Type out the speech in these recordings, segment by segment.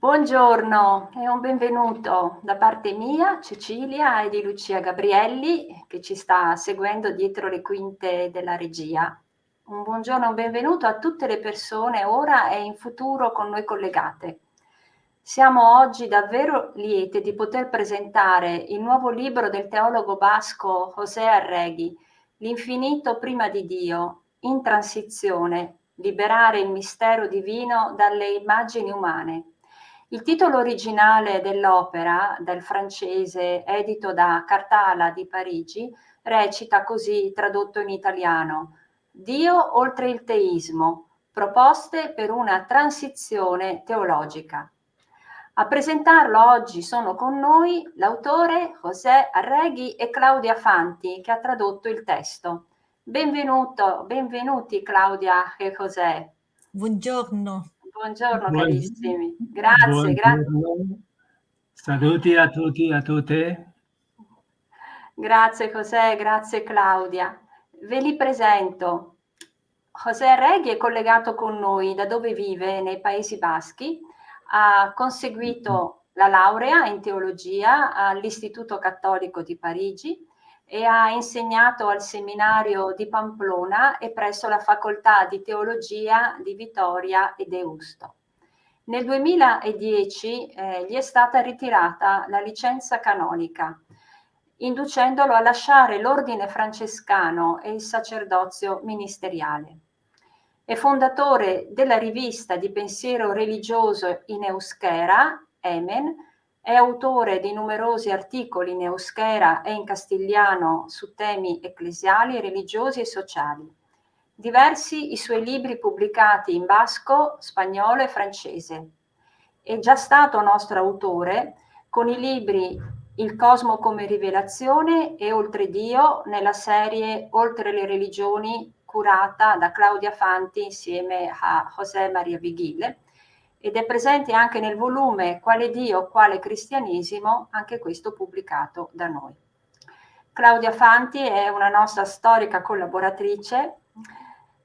Buongiorno e un benvenuto da parte mia, Cecilia, e di Lucia Gabrielli, che ci sta seguendo dietro le quinte della regia. Un buongiorno e un benvenuto a tutte le persone ora e in futuro con noi collegate. Siamo oggi davvero liete di poter presentare il nuovo libro del teologo basco José Arregui, L'infinito prima di Dio, in transizione, liberare il mistero divino dalle immagini umane. Il titolo originale dell'opera, del francese, edito da Cartala di Parigi, recita così, tradotto in italiano: Dio oltre il teismo, proposte per una transizione teologica. A presentarlo oggi sono con noi l'autore José Arregui e Claudia Fanti, che ha tradotto il testo. Benvenuti Claudia e José. Buongiorno. Buongiorno Buon- carissimi, grazie. Buongiorno, saluti a tutti e a tutte. Grazie José, grazie Claudia. Ve li presento. José Arregui è collegato con noi da dove vive, nei Paesi Baschi. Ha conseguito la laurea in teologia all'Istituto Cattolico di Parigi e ha insegnato al seminario di Pamplona e presso la facoltà di teologia di Vitoria e Deusto. Nel 2010 gli è stata ritirata la licenza canonica, inducendolo a lasciare l'ordine francescano e il sacerdozio ministeriale. È fondatore della rivista di pensiero religioso in euskera, Emen, è autore di numerosi articoli in euskera e in castigliano su temi ecclesiali, religiosi e sociali. Diversi i suoi libri pubblicati in basco, spagnolo e francese. È già stato nostro autore con i libri Il cosmo come rivelazione e Oltre Dio nella serie Oltre le religioni, curata da Claudia Fanti insieme a José María Vigile, ed è presente anche nel volume Quale Dio, quale cristianesimo, anche questo pubblicato da noi. Claudia Fanti è una nostra storica collaboratrice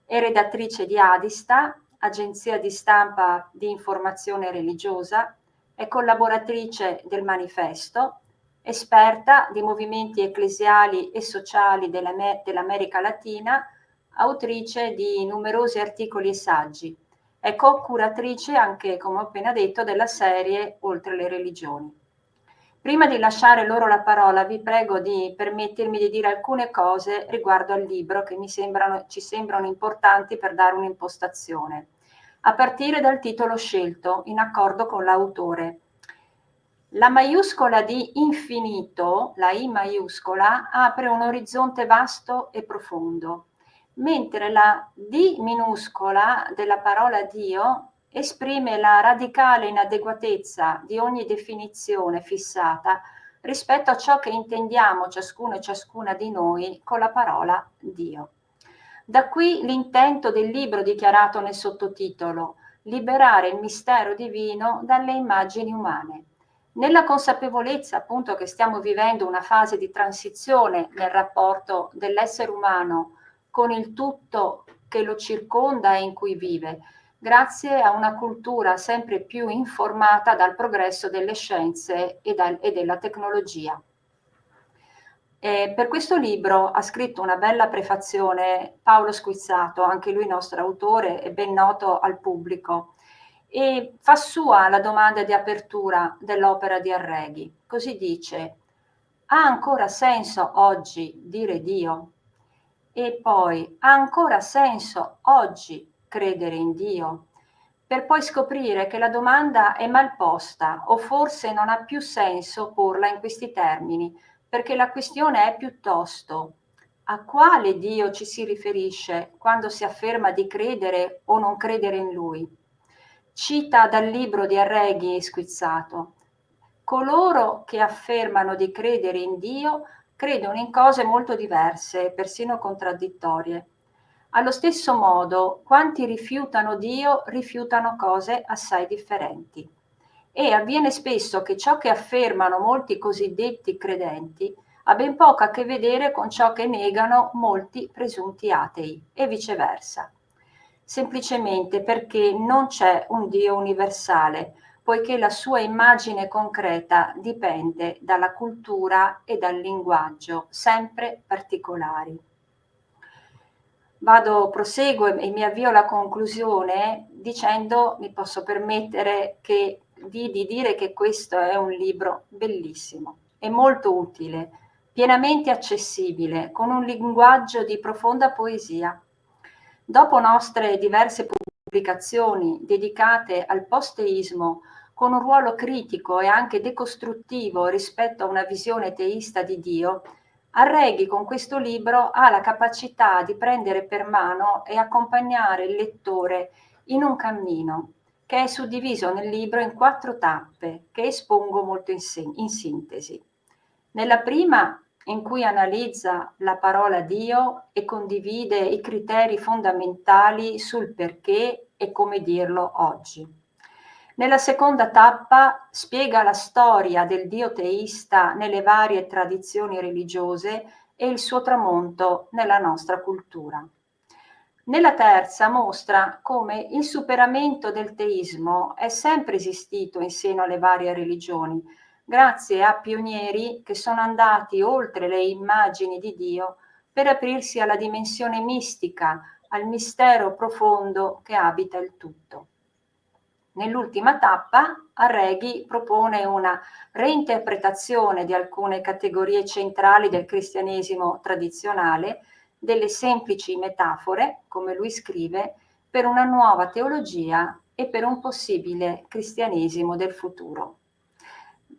e redattrice di Adista, agenzia di stampa di informazione religiosa, è collaboratrice del Manifesto, esperta di movimenti ecclesiali e sociali dell'America Latina, autrice di numerosi articoli e saggi. È co-curatrice anche, come ho appena detto, della serie Oltre le religioni. Prima di lasciare loro la parola, vi prego di permettermi di dire alcune cose riguardo al libro che ci sembrano importanti per dare un'impostazione, a partire dal titolo scelto, in accordo con l'autore. La maiuscola di infinito, la I maiuscola, apre un orizzonte vasto e profondo, mentre la D minuscola della parola Dio esprime la radicale inadeguatezza di ogni definizione fissata rispetto a ciò che intendiamo ciascuno e ciascuna di noi con la parola Dio. Da qui l'intento del libro dichiarato nel sottotitolo: liberare il mistero divino dalle immagini umane. Nella consapevolezza appunto che stiamo vivendo una fase di transizione nel rapporto dell'essere umano con il tutto che lo circonda e in cui vive, grazie a una cultura sempre più informata dal progresso delle scienze e della tecnologia. Per questo libro ha scritto una bella prefazione Paolo Squizzato, anche lui nostro autore e ben noto al pubblico, e fa sua la domanda di apertura dell'opera di Arregui. Così dice: ha ancora senso oggi dire Dio? E poi, ha ancora senso oggi credere in Dio? Per poi scoprire che la domanda è mal posta o forse non ha più senso porla in questi termini, perché la questione è piuttosto: a quale Dio ci si riferisce quando si afferma di credere o non credere in Lui? Cita dal libro di Arregui Squizzato: coloro che affermano di credere in Dio credono in cose molto diverse, persino contraddittorie. Allo stesso modo, quanti rifiutano Dio rifiutano cose assai differenti. E avviene spesso che ciò che affermano molti cosiddetti credenti ha ben poco a che vedere con ciò che negano molti presunti atei, e viceversa. Semplicemente perché non c'è un Dio universale, poiché la sua immagine concreta dipende dalla cultura e dal linguaggio, sempre particolari. Proseguo e mi avvio alla conclusione dicendo, mi posso permettere di dire che questo è un libro bellissimo e molto utile, pienamente accessibile, con un linguaggio di profonda poesia. Dopo nostre diverse pubblicazioni dedicate al post-teismo, con un ruolo critico e anche decostruttivo rispetto a una visione teista di Dio, Arreghi con questo libro ha la capacità di prendere per mano e accompagnare il lettore in un cammino che è suddiviso nel libro in 4 tappe che espongo molto in sintesi. Nella prima, in cui analizza la parola Dio e condivide i criteri fondamentali sul perché e come dirlo oggi. Nella seconda tappa spiega la storia del Dio teista nelle varie tradizioni religiose e il suo tramonto nella nostra cultura. Nella terza mostra come il superamento del teismo è sempre esistito in seno alle varie religioni, grazie a pionieri che sono andati oltre le immagini di Dio per aprirsi alla dimensione mistica, al mistero profondo che abita il tutto. Nell'ultima tappa, Arreghi propone una reinterpretazione di alcune categorie centrali del cristianesimo tradizionale, delle semplici metafore, come lui scrive, per una nuova teologia e per un possibile cristianesimo del futuro.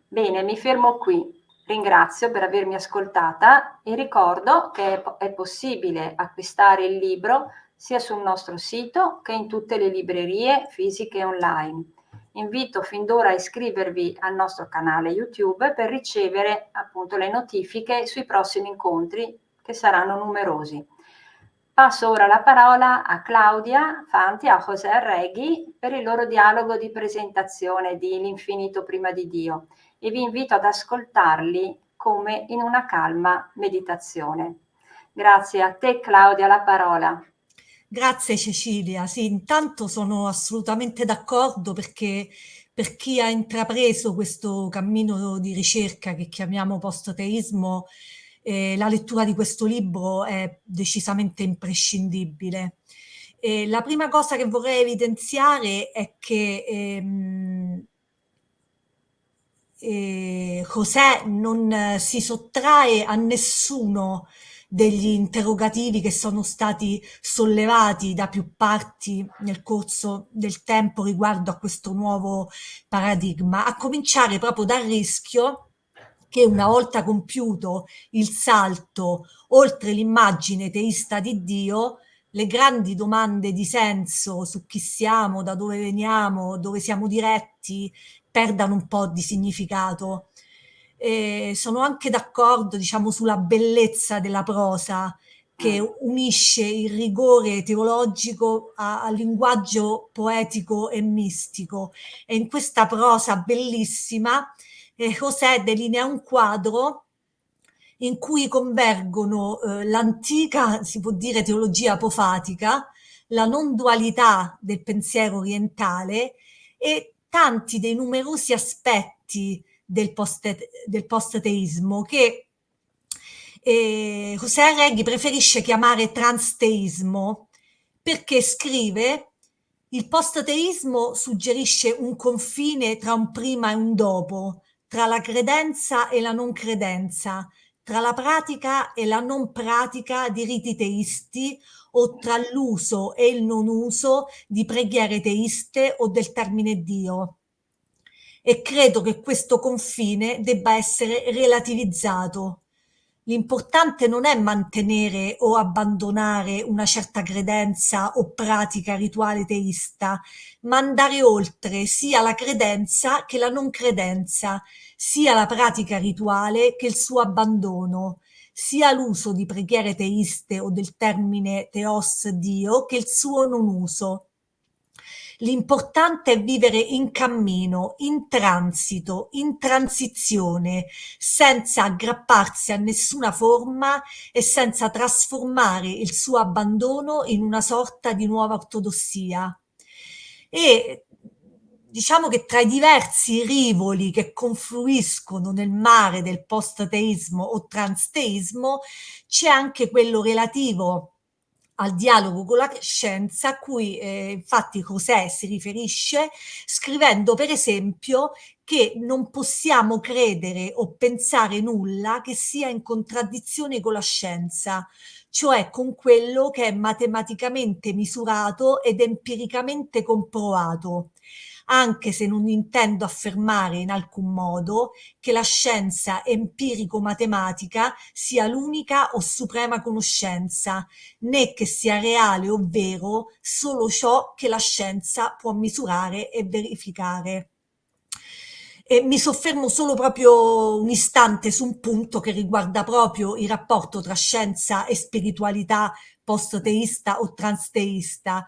Bene, mi fermo qui. Ringrazio per avermi ascoltata e ricordo che è possibile acquistare il libro sia sul nostro sito che in tutte le librerie fisiche e online. Invito fin d'ora a iscrivervi al nostro canale YouTube per ricevere appunto le notifiche sui prossimi incontri che saranno numerosi. Passo ora la parola a Claudia Fanti e a José Arregui per il loro dialogo di presentazione di L'infinito prima di Dio e vi invito ad ascoltarli come in una calma meditazione. Grazie a te Claudia, la parola. Grazie Cecilia, sì, intanto sono assolutamente d'accordo perché per chi ha intrapreso questo cammino di ricerca che chiamiamo post-teismo, la lettura di questo libro è decisamente imprescindibile. La prima cosa che vorrei evidenziare è che José non si sottrae a nessuno degli interrogativi che sono stati sollevati da più parti nel corso del tempo riguardo a questo nuovo paradigma, a cominciare proprio dal rischio che una volta compiuto il salto oltre l'immagine teista di Dio, le grandi domande di senso su chi siamo, da dove veniamo, dove siamo diretti, perdano un po' di significato. Sono anche d'accordo, diciamo, sulla bellezza della prosa che unisce il rigore teologico al linguaggio poetico e mistico. E in questa prosa bellissima José delinea un quadro in cui convergono l'antica, si può dire, teologia apofatica, la non dualità del pensiero orientale e tanti dei numerosi aspetti del post-teismo che José Arregui preferisce chiamare transteismo perché scrive: il post-teismo suggerisce un confine tra un prima e un dopo, tra la credenza e la non credenza, tra la pratica e la non pratica di riti teisti o tra l'uso e il non uso di preghiere teiste o del termine Dio. E credo che questo confine debba essere relativizzato. L'importante non è mantenere o abbandonare una certa credenza o pratica rituale teista, ma andare oltre sia la credenza che la non credenza, sia la pratica rituale che il suo abbandono, sia l'uso di preghiere teiste o del termine teos Dio che il suo non uso. L'importante è vivere in cammino, in transito, in transizione, senza aggrapparsi a nessuna forma e senza trasformare il suo abbandono in una sorta di nuova ortodossia. E diciamo che tra i diversi rivoli che confluiscono nel mare del post-ateismo o transteismo c'è anche quello relativo al dialogo con la scienza, a cui infatti José si riferisce scrivendo per esempio che non possiamo credere o pensare nulla che sia in contraddizione con la scienza, cioè con quello che è matematicamente misurato ed empiricamente comprovato, anche se non intendo affermare in alcun modo che la scienza empirico-matematica sia l'unica o suprema conoscenza, né che sia reale o vero solo ciò che la scienza può misurare e verificare. E mi soffermo solo proprio un istante su un punto che riguarda proprio il rapporto tra scienza e spiritualità post-teista o transteista.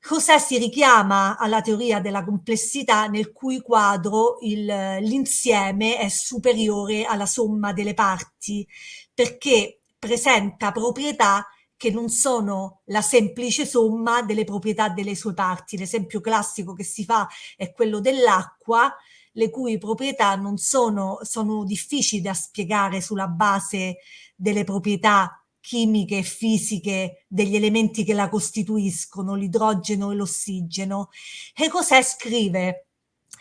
José si richiama alla teoria della complessità nel cui quadro l'insieme è superiore alla somma delle parti, perché presenta proprietà che non sono la semplice somma delle proprietà delle sue parti. L'esempio classico che si fa è quello dell'acqua, le cui proprietà non sono difficili da spiegare sulla base delle proprietà chimiche e fisiche degli elementi che la costituiscono, l'idrogeno e l'ossigeno. E Cosè scrive: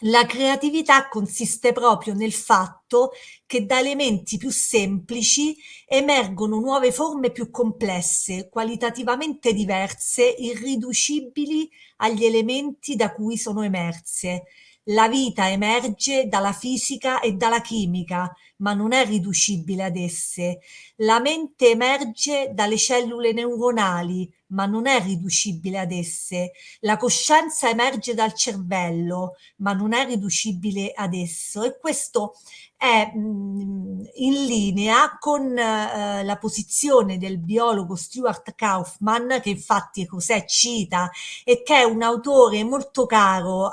la creatività consiste proprio nel fatto che da elementi più semplici emergono nuove forme più complesse, qualitativamente diverse, irriducibili agli elementi da cui sono emerse. La vita emerge dalla fisica e dalla chimica, ma non è riducibile ad esse. La mente emerge dalle cellule neuronali, ma non è riducibile ad esse. La coscienza emerge dal cervello, ma non è riducibile ad esso. E questo è in linea con la posizione del biologo Stuart Kauffman, che infatti Cosè cita e che è un autore molto caro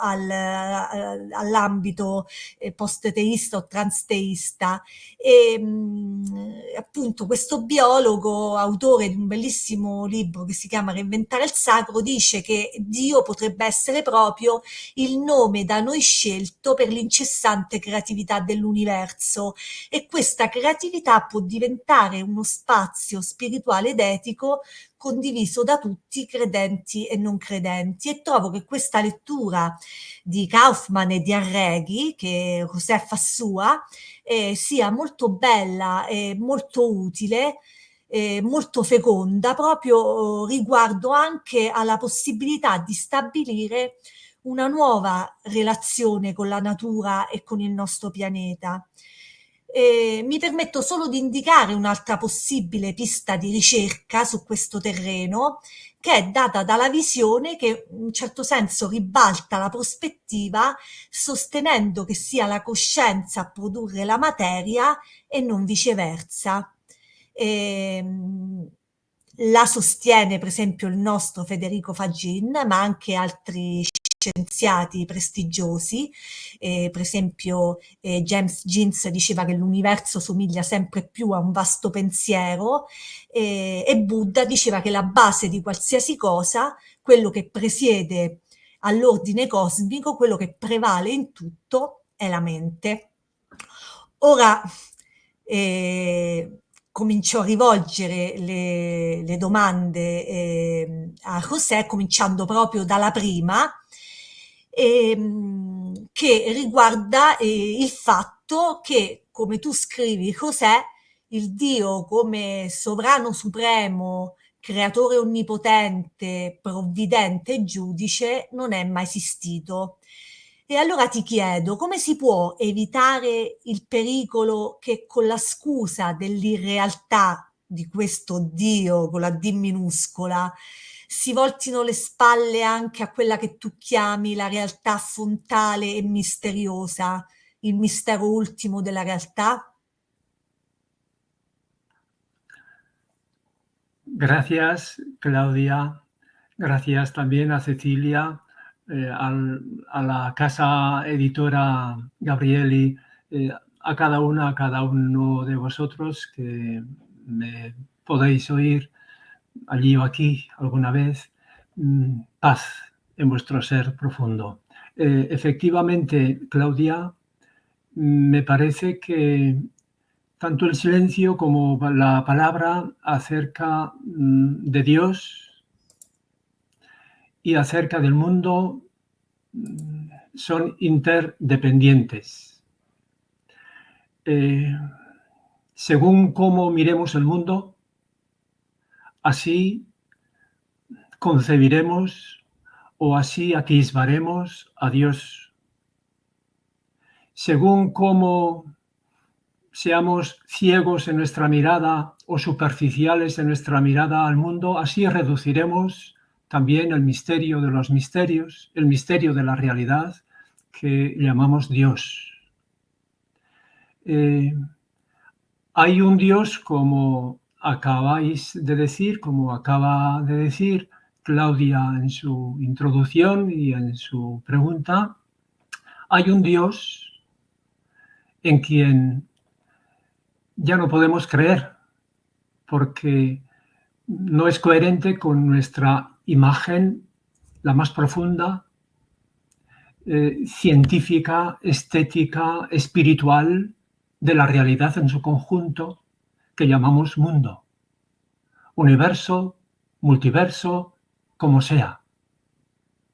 all'ambito post-teista o transteista. E appunto questo biologo, autore di un bellissimo libro che si chiama Reinventare il sacro, dice che Dio potrebbe essere proprio il nome da noi scelto per l'incessante creatività dell'universo, e questa creatività può diventare uno spazio spirituale ed etico condiviso da tutti, credenti e non credenti. E trovo che questa lettura di Kaufman e di Arreghi, che José fa sua, sia molto bella e molto utile, molto feconda, proprio riguardo anche alla possibilità di stabilire una nuova relazione con la natura e con il nostro pianeta. Mi permetto solo di indicare un'altra possibile pista di ricerca su questo terreno, che è data dalla visione che in un certo senso ribalta la prospettiva, sostenendo che sia la coscienza a produrre la materia e non viceversa. La sostiene per esempio il nostro Federico Fagin, ma anche altri scienziati prestigiosi, per esempio James Jeans diceva che l'universo somiglia sempre più a un vasto pensiero, e Buddha diceva che la base di qualsiasi cosa, quello che presiede all'ordine cosmico, quello che prevale in tutto è la mente. Ora comincio a rivolgere le domande a José, cominciando proprio dalla prima, che riguarda il fatto che, come tu scrivi, José, il Dio come sovrano supremo, creatore onnipotente, provvidente e giudice, non è mai esistito. E allora ti chiedo, come si può evitare il pericolo che con la scusa dell'irrealtà di questo Dio con la D minuscola si voltino le spalle anche a quella che tu chiami la realtà fontale e misteriosa, il mistero ultimo della realtà? Gracias, Claudia. Gracias también a Cecilia, a la casa editora Gabrieli, a cada uno de vosotros que me podéis oír allí o aquí alguna vez. Paz en vuestro ser profundo. efectivamente, Claudia, me parece que tanto el silencio como la palabra acerca de Dios y acerca del mundo son interdependientes. Según cómo miremos el mundo, así concebiremos o así atisbaremos a Dios. Según cómo seamos ciegos en nuestra mirada o superficiales en nuestra mirada al mundo, así reduciremos también el misterio de los misterios, el misterio de la realidad que llamamos Dios. Hay un Dios, como acabáis de decir, como acaba de decir Claudia en su introducción y en su pregunta, hay un Dios en quien ya no podemos creer, porque no es coherente con nuestra imagen, la más profunda, científica, estética, espiritual, de la realidad en su conjunto, que llamamos mundo, universo, multiverso, como sea.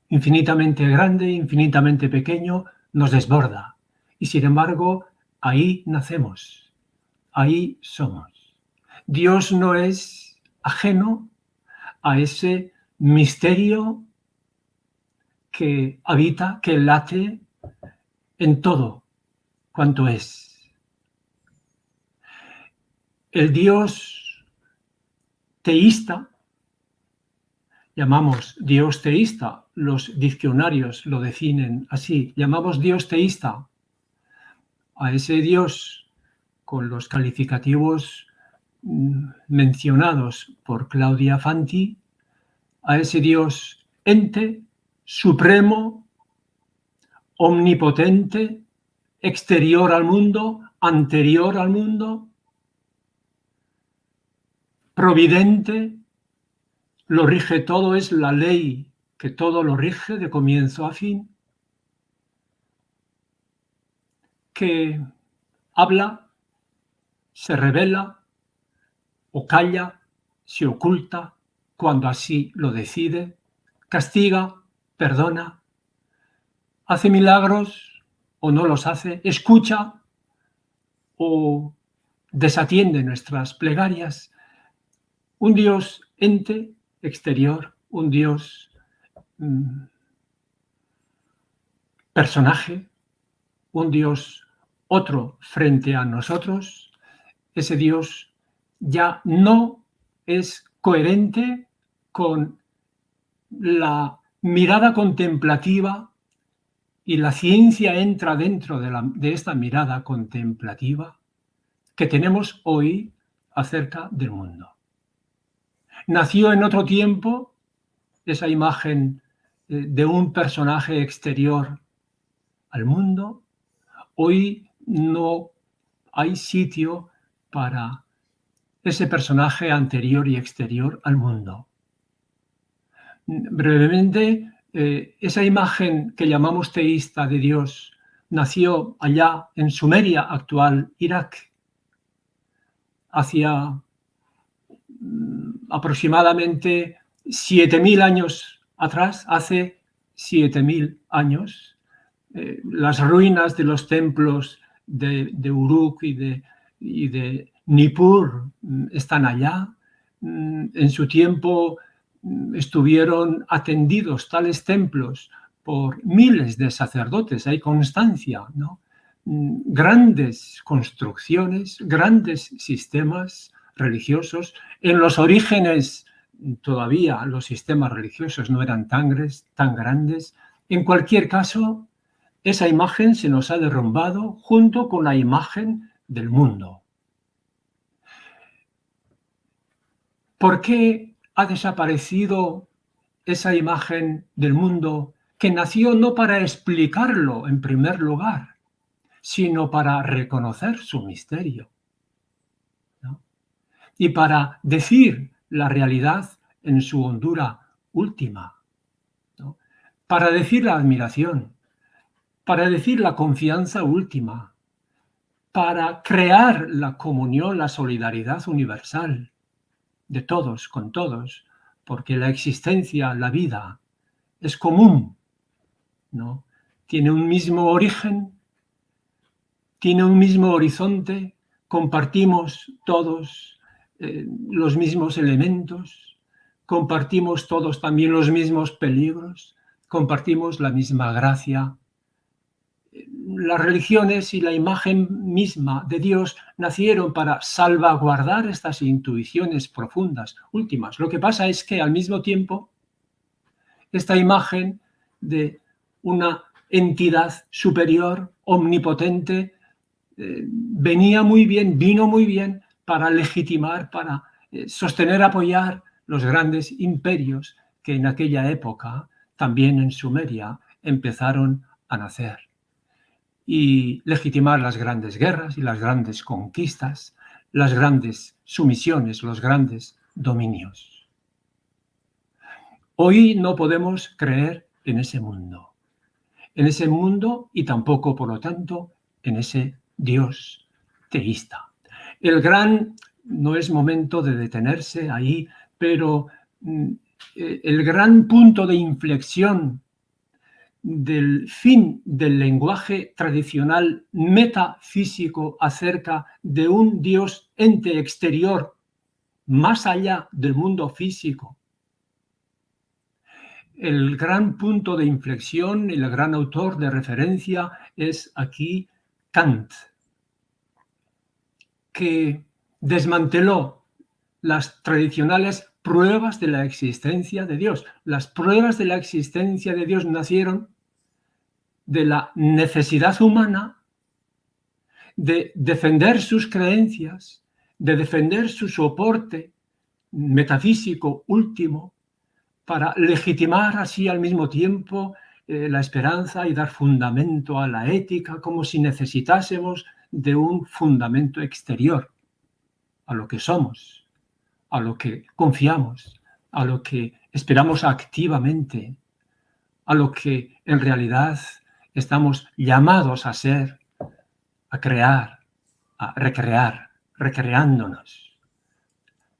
Infinitamente grande, infinitamente pequeño, nos desborda. Y sin embargo, ahí nacemos, ahí somos. Dios no es ajeno a ese misterio que habita, que late en todo cuanto es. El Dios teísta, llamamos Dios teísta, los diccionarios lo definen así, llamamos Dios teísta a ese Dios con los calificativos mencionados por Claudia Fanti, a ese Dios ente, supremo, omnipotente, exterior al mundo, anterior al mundo, providente, lo rige todo, es la ley que todo lo rige de comienzo a fin, que habla, se revela o calla, se oculta cuando así lo decide, castiga, perdona, hace milagros o no los hace, escucha o desatiende nuestras plegarias. Un Dios ente, exterior, un Dios personaje, un Dios otro frente a nosotros. Ese Dios ya no es coherente con la mirada contemplativa, y la ciencia entra dentro de esta mirada contemplativa que tenemos hoy acerca del mundo. Nació en otro tiempo esa imagen de un personaje exterior al mundo. Hoy no hay sitio para ese personaje anterior y exterior al mundo. Brevemente, esa imagen que llamamos teísta de Dios nació allá en Sumeria, actual Irak, hacia aproximadamente 7.000 años atrás, hace 7.000 años. Las ruinas de los templos de Uruk y de Nippur están allá. En su tiempo estuvieron atendidos tales templos por miles de sacerdotes, hay constancia, ¿no? Grandes construcciones, grandes sistemas religiosos. En los orígenes todavía los sistemas religiosos no eran tan grandes. En cualquier caso, esa imagen se nos ha derrumbado junto con la imagen del mundo. ¿Por qué ha desaparecido esa imagen del mundo que nació no para explicarlo en primer lugar, sino para reconocer su misterio, ¿no? Y para decir la realidad en su hondura última, ¿no? Para decir la admiración, para decir la confianza última, para crear la comunión, la solidaridad universal de todos con todos, porque la existencia, la vida, es común, ¿no? Tiene un mismo origen, tiene un mismo horizonte, compartimos todos los mismos elementos, compartimos todos también los mismos peligros, compartimos la misma gracia. Las religiones y la imagen misma de Dios nacieron para salvaguardar estas intuiciones profundas, últimas. Lo que pasa es que al mismo tiempo esta imagen de una entidad superior, omnipotente, vino muy bien para legitimar, para sostener, apoyar los grandes imperios que en aquella época, también en Sumeria, empezaron a nacer, y legitimar las grandes guerras y las grandes conquistas, las grandes sumisiones, los grandes dominios. Hoy no podemos creer en ese mundo y tampoco, por lo tanto, en ese Dios teísta. No es momento de detenerse ahí, pero el gran punto de inflexión del fin del lenguaje tradicional metafísico acerca de un Dios ente exterior más allá del mundo físico. El gran punto de inflexión, el gran autor de referencia es aquí Kant, que desmanteló las tradicionales pruebas de la existencia de Dios. Las pruebas de la existencia de Dios nacieron de la necesidad humana de defender sus creencias, de defender su soporte metafísico último, para legitimar así al mismo tiempo la esperanza y dar fundamento a la ética, como si necesitásemos de un fundamento exterior a lo que somos, a lo que confiamos, a lo que esperamos activamente, a lo que en realidad estamos llamados a ser, a crear, a recrear, recreándonos.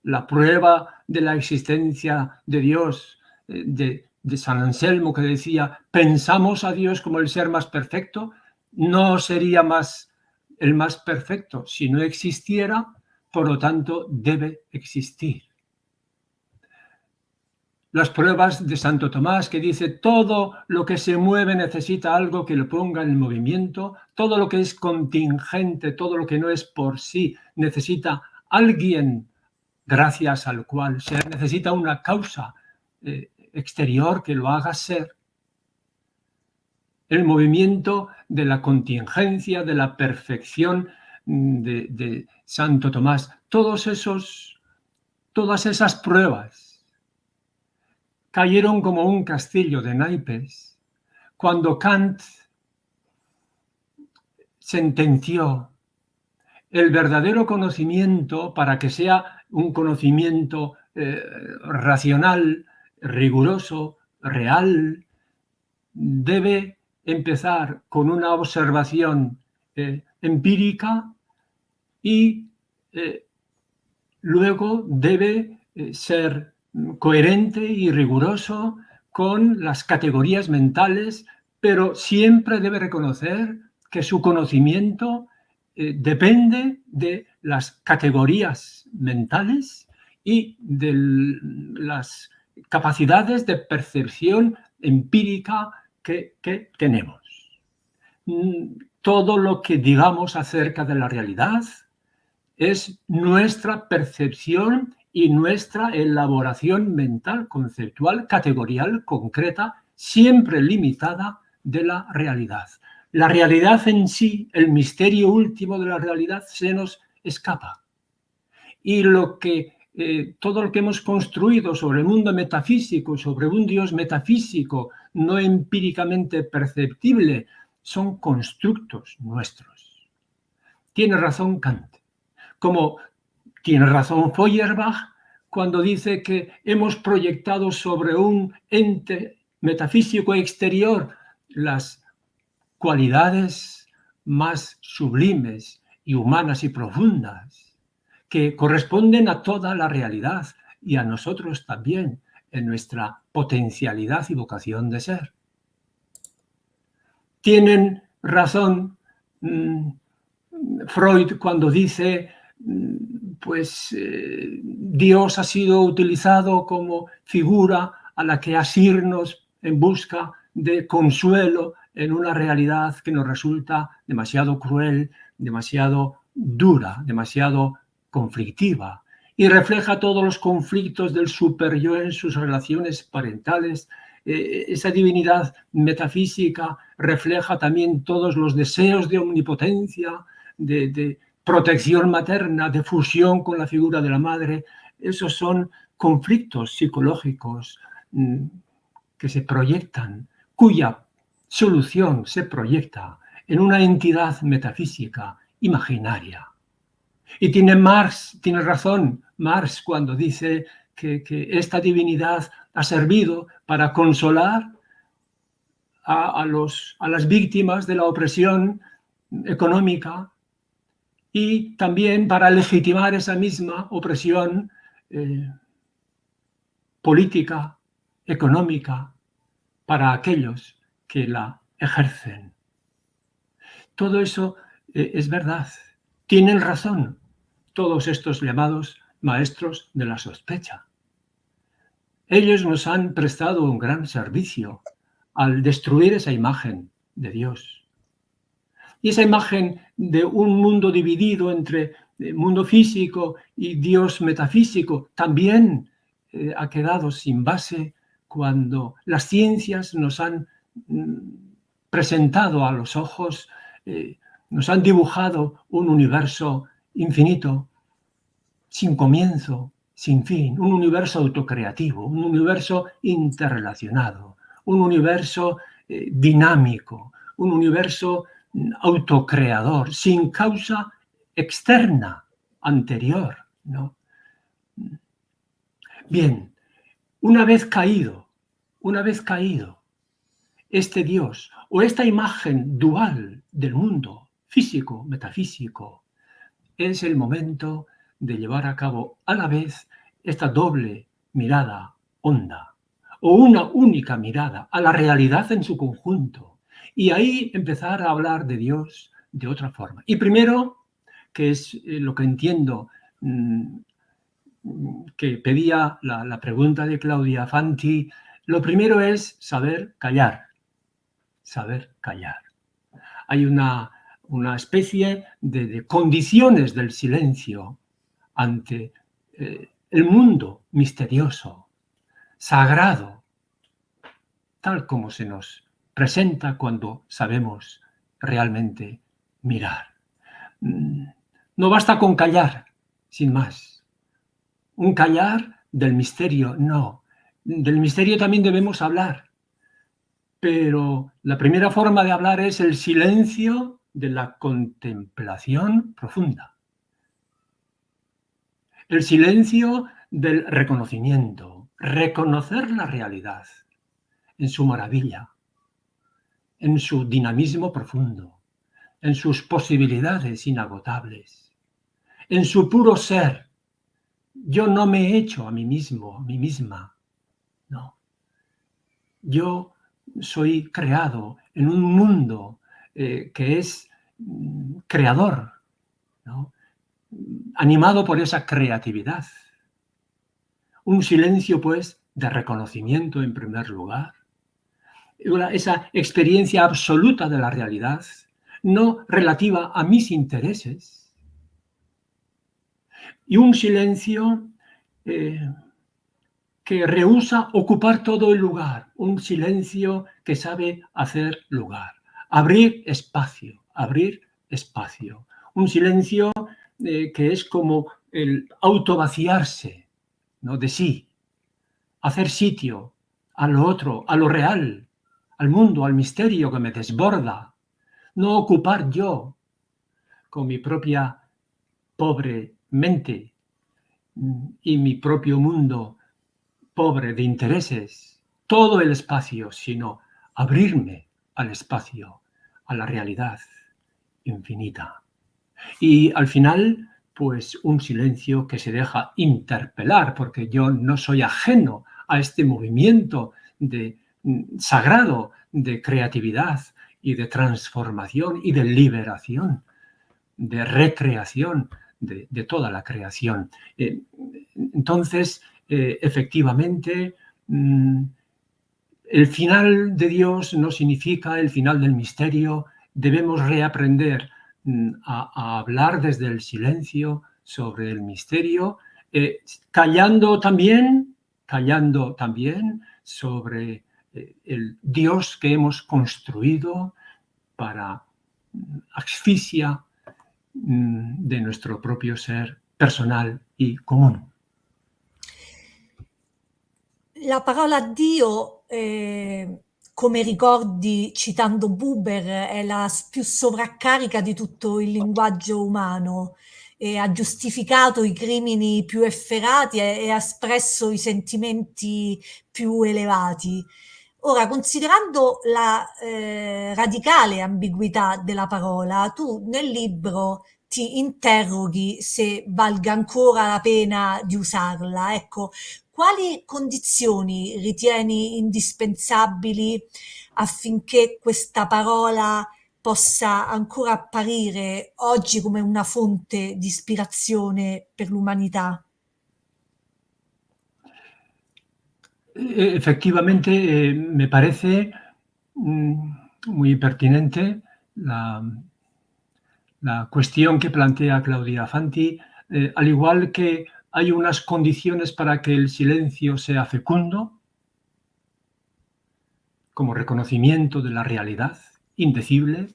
La prueba de la existencia de Dios, de San Anselmo, que decía, pensamos a Dios como el ser más perfecto, no sería el más perfecto si no existiera, por lo tanto debe existir. Las pruebas de Santo Tomás, que dice, todo lo que se mueve necesita algo que lo ponga en movimiento, todo lo que es contingente, todo lo que no es por sí, necesita alguien gracias al cual ser, necesita una causa exterior que lo haga ser. El movimiento de la contingencia, de la perfección de Santo Tomás, todas esas pruebas cayeron como un castillo de naipes cuando Kant sentenció el verdadero conocimiento, para que sea un conocimiento racional, riguroso, real, debe empezar con una observación empírica y luego debe ser coherente y riguroso con las categorías mentales, pero siempre debe reconocer que su conocimiento depende de las categorías mentales y de las capacidades de percepción empírica que tenemos. Todo lo que digamos acerca de la realidad es nuestra percepción y nuestra elaboración mental, conceptual, categorial, concreta, siempre limitada de la realidad. La realidad en sí, el misterio último de la realidad, se nos escapa. Y todo lo que hemos construido sobre el mundo metafísico, sobre un Dios metafísico, no empíricamente perceptible, son constructos nuestros. Tiene razón Kant, como tiene razón Feuerbach cuando dice que hemos proyectado sobre un ente metafísico exterior las cualidades más sublimes y humanas y profundas que corresponden a toda la realidad y a nosotros también en nuestra potencialidad y vocación de ser. Tienen razón Freud cuando dice pues Dios ha sido utilizado como figura a la que asirnos en busca de consuelo en una realidad que nos resulta demasiado cruel, demasiado dura, demasiado conflictiva, y refleja todos los conflictos del superyo en sus relaciones parentales. Esa divinidad metafísica refleja también todos los deseos de omnipotencia, de protección materna, de fusión con la figura de la madre. Esos son conflictos psicológicos que se proyectan, cuya solución se proyecta en una entidad metafísica imaginaria. Y tiene razón Marx cuando dice que esta divinidad ha servido para consolar a las víctimas de la opresión económica y también para legitimar esa misma opresión política, económica, para aquellos que la ejercen. Todo eso es verdad. Tienen razón todos estos llamados maestros de la sospecha. Ellos nos han prestado un gran servicio al destruir esa imagen de Dios. Y esa imagen de un mundo dividido entre mundo físico y Dios metafísico también ha quedado sin base cuando las ciencias nos han presentado a los ojos, nos han dibujado un universo infinito, sin comienzo, sin fin, un universo autocreativo, un universo interrelacionado, un universo dinámico, un universo autocreador, sin causa externa, anterior, ¿no? Bien, una vez caído este Dios o esta imagen dual del mundo físico, metafísico, es el momento de llevar a cabo a la vez esta doble mirada honda o una única mirada a la realidad en su conjunto y ahí empezar a hablar de Dios de otra forma. Y primero, que es lo que entiendo que pedía la pregunta de Claudia Fanti, lo primero es saber callar, saber callar. Hay una especie de condiciones del silencio ante el mundo misterioso, sagrado, tal como se nos presenta cuando sabemos realmente mirar. No basta con callar, sin más. Un callar del misterio, no. Del misterio también debemos hablar, pero la primera forma de hablar es el silencio de la contemplación profunda. El silencio del reconocimiento, reconocer la realidad en su maravilla, en su dinamismo profundo, en sus posibilidades inagotables, en su puro ser. Yo no me he hecho a mí mismo, a mí misma, no. Yo soy creado en un mundo que es creador, ¿no? Animado por esa creatividad. Un silencio, pues, de reconocimiento en primer lugar. Esa experiencia absoluta de la realidad, no relativa a mis intereses. Y un silencio que rehúsa ocupar todo el lugar. Un silencio que sabe hacer lugar. Abrir espacio, abrir espacio. Un silencio que es como el autovaciarse, ¿no? De sí, hacer sitio a lo otro, a lo real, al mundo, al misterio que me desborda. No ocupar yo con mi propia pobre mente y mi propio mundo pobre de intereses todo el espacio, sino abrirme al espacio, a la realidad infinita. Y al final, pues un silencio que se deja interpelar, porque yo no soy ajeno a este movimiento sagrado de creatividad y de transformación y de liberación, de recreación de toda la creación. Entonces, efectivamente, el final de Dios no significa el final del misterio. Debemos reaprender a hablar desde el silencio sobre el misterio, callando también sobre el Dios que hemos construido para asfixia de nuestro propio ser personal y común. La parola Dio, come ricordi citando Buber, è la più sovraccarica di tutto il linguaggio umano, e ha giustificato i crimini più efferati e ha espresso i sentimenti più elevati. Ora, considerando la radicale ambiguità della parola, tu nel libro ti interroghi se valga ancora la pena di usarla. Ecco, quali condizioni ritieni indispensabili affinché questa parola possa ancora apparire oggi come una fonte di ispirazione per l'umanità? Efectivamente, me parece muy pertinente la cuestión que plantea Claudia Fanti, al igual que hay unas condiciones para que el silencio sea fecundo, como reconocimiento de la realidad indecible.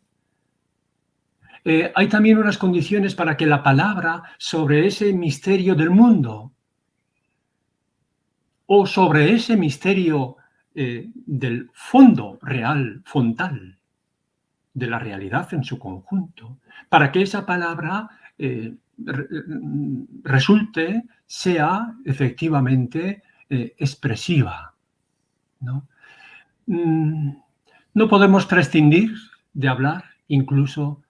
Hay también unas condiciones para que la palabra sobre ese misterio del mundo o sobre ese misterio del fondo real, frontal, de la realidad en su conjunto, para que esa palabra resulte, sea efectivamente expresiva, ¿no? No podemos prescindir de hablar incluso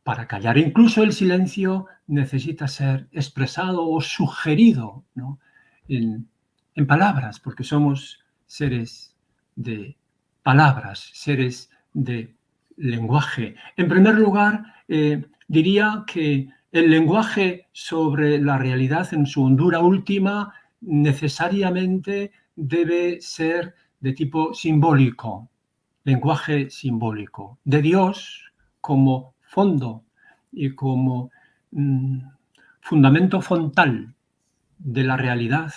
para callar. Incluso el silencio necesita ser expresado o sugerido, ¿no? en palabras, porque somos seres de palabras, seres de lenguaje. En primer lugar, diría que el lenguaje sobre la realidad en su hondura última necesariamente debe ser de tipo simbólico, lenguaje simbólico, de Dios como fondo y como fundamento frontal de la realidad.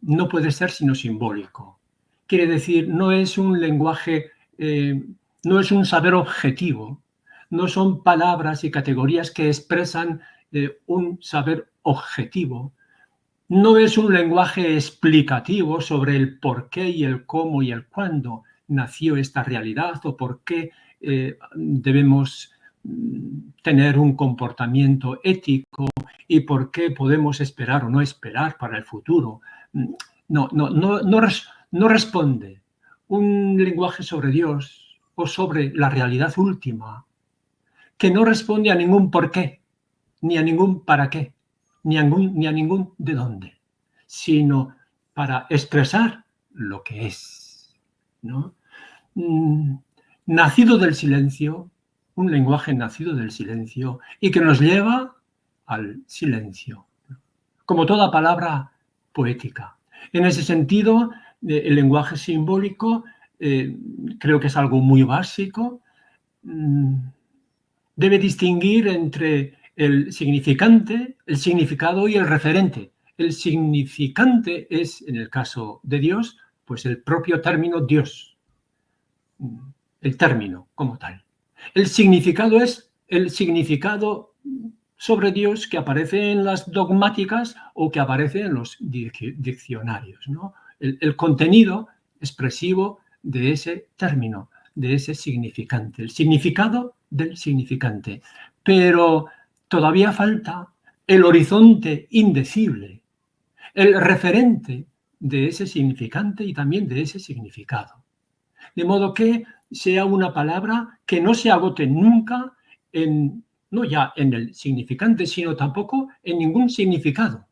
No puede ser sino simbólico. Quiere decir, no es un lenguaje, no es un saber objetivo, no son palabras y categorías que expresan un saber objetivo, no es un lenguaje explicativo sobre el por qué y el cómo y el cuándo nació esta realidad o por qué debemos tener un comportamiento ético y por qué podemos esperar o no esperar para el futuro. No responde un lenguaje sobre Dios o sobre la realidad última que no responde a ningún por qué, ni a ningún para qué, ni a ningún de dónde, sino para expresar lo que es, ¿no? Nacido del silencio, un lenguaje nacido del silencio y que nos lleva al silencio, como toda palabra poética. En ese sentido, el lenguaje simbólico creo que es algo muy básico. Debe distinguir entre el significante, el significado y el referente. El significante es, en el caso de Dios, pues el propio término Dios, el término como tal. El significado es el significado sobre Dios que aparece en las dogmáticas o que aparece en los diccionarios, ¿no? El contenido expresivo de ese término, de ese significante, el significado del significante. Pero todavía falta el horizonte indecible, el referente de ese significante y también de ese significado. De modo que sea una palabra que no se agote nunca no ya en el significante, sino tampoco en ningún significado.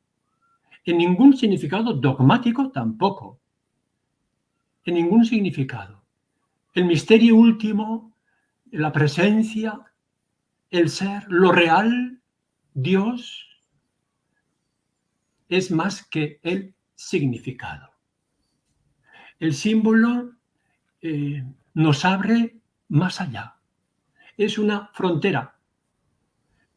En ningún significado dogmático tampoco. En ningún significado. El misterio último, la presencia, el ser, lo real, Dios, es más que el significado. El símbolo nos abre más allá. Es una frontera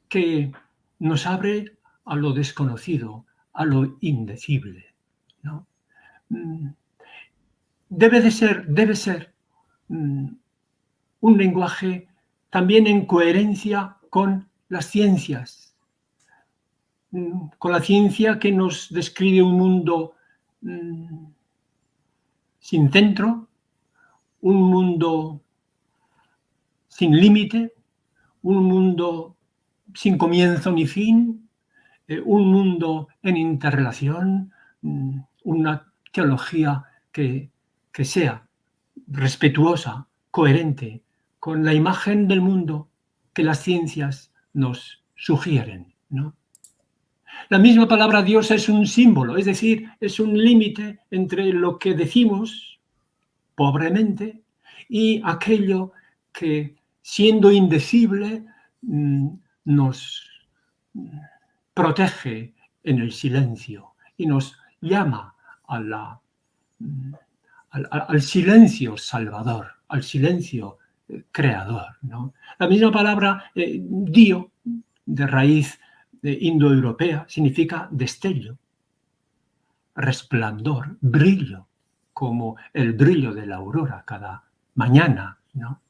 que nos abre a lo desconocido, a lo indecible, ¿no? Debe ser un lenguaje también en coherencia con las ciencias, con la ciencia que nos describe un mundo sin centro, un mundo sin límite, un mundo sin comienzo ni fin, un mundo en interrelación, una teología que sea respetuosa, coherente con la imagen del mundo que las ciencias nos sugieren, ¿no? La misma palabra Dios es un símbolo, es decir, es un límite entre lo que decimos pobremente y aquello que, siendo indecible, nos protege en el silencio y nos llama al silencio salvador, al silencio creador, ¿no? La misma palabra dio, de raíz indoeuropea, significa destello, resplandor, brillo, como el brillo de la aurora cada mañana, ¿no?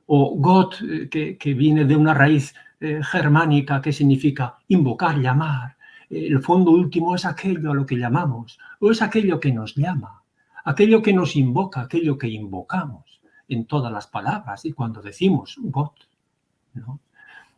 O Gott, que viene de una raíz germánica que significa invocar, llamar. El fondo último es aquello a lo que llamamos, o es aquello que nos llama, aquello que nos invoca, aquello que invocamos en todas las palabras y cuando decimos Gott, ¿no?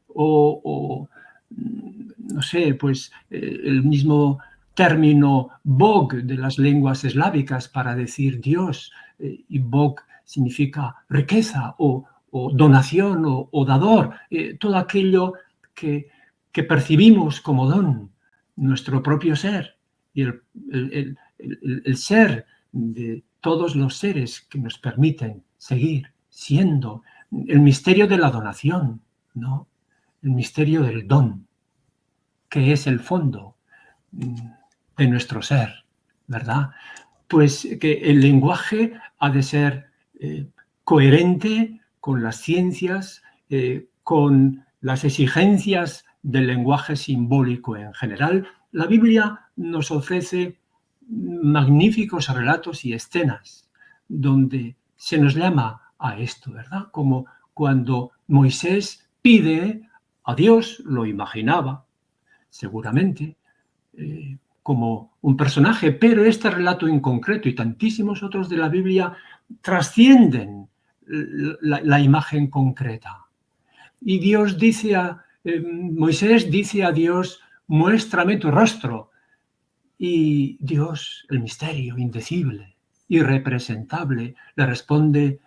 O no sé, pues el mismo término Bog de las lenguas eslávicas para decir Dios, y Bog significa riqueza o donación o dador, todo aquello que percibimos como don, nuestro propio ser y el ser de todos los seres que nos permiten seguir siendo, el misterio de la donación, ¿no? El misterio del don, que es el fondo de nuestro ser, ¿verdad? Pues que el lenguaje ha de ser coherente con las ciencias, con las exigencias del lenguaje simbólico en general. La Biblia nos ofrece magníficos relatos y escenas donde se nos llama a esto, ¿verdad? Como cuando Moisés pide a Dios, lo imaginaba, seguramente, como un personaje, pero este relato en concreto y tantísimos otros de la Biblia trascienden la imagen concreta. Y Dios dice Moisés dice a Dios, muéstrame tu rostro. Y Dios, el misterio indecible, irrepresentable, le responde,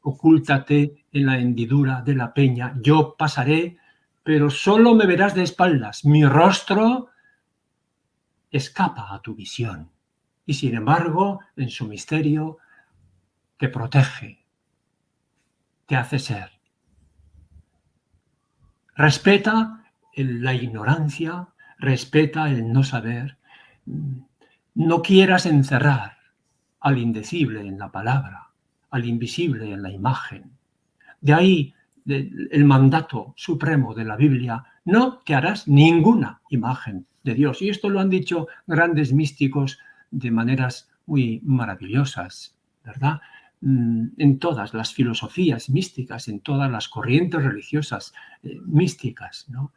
ocúltate en la hendidura de la peña, yo pasaré, pero solo me verás de espaldas, mi rostro escapa a tu visión. Y sin embargo, en su misterio, te protege, te hace ser. Respeta la ignorancia, respeta el no saber. No quieras encerrar al indecible en la palabra, al invisible en la imagen. De ahí el mandato supremo de la Biblia, no te harás ninguna imagen de Dios. Y esto lo han dicho grandes místicos de maneras muy maravillosas, ¿verdad? En todas las filosofías místicas, en todas las corrientes religiosas místicas, ¿no?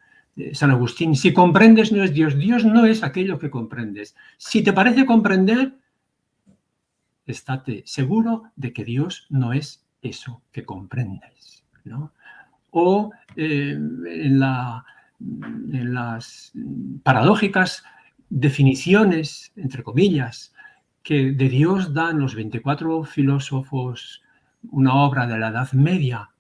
San Agustín, si comprendes no es Dios, Dios no es aquello que comprendes. Si te parece comprender, estate seguro de que Dios no es eso que comprendes, ¿no? O en las paradójicas definiciones, entre comillas, que de Dios dan los 24 filósofos una obra de la Edad Media,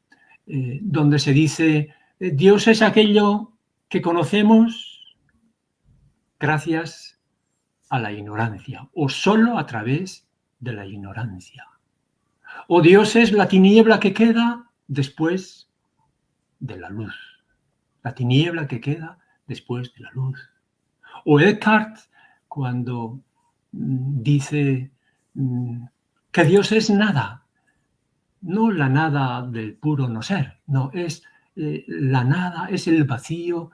donde se dice, Dios es aquello que conocemos gracias a la ignorancia, o solo a través de la ignorancia. O Dios es la tiniebla que queda después de la luz. La tiniebla que queda después de la luz. O Eckhart, cuando dice que Dios es nada, no la nada del puro no ser, no, es la nada, es el vacío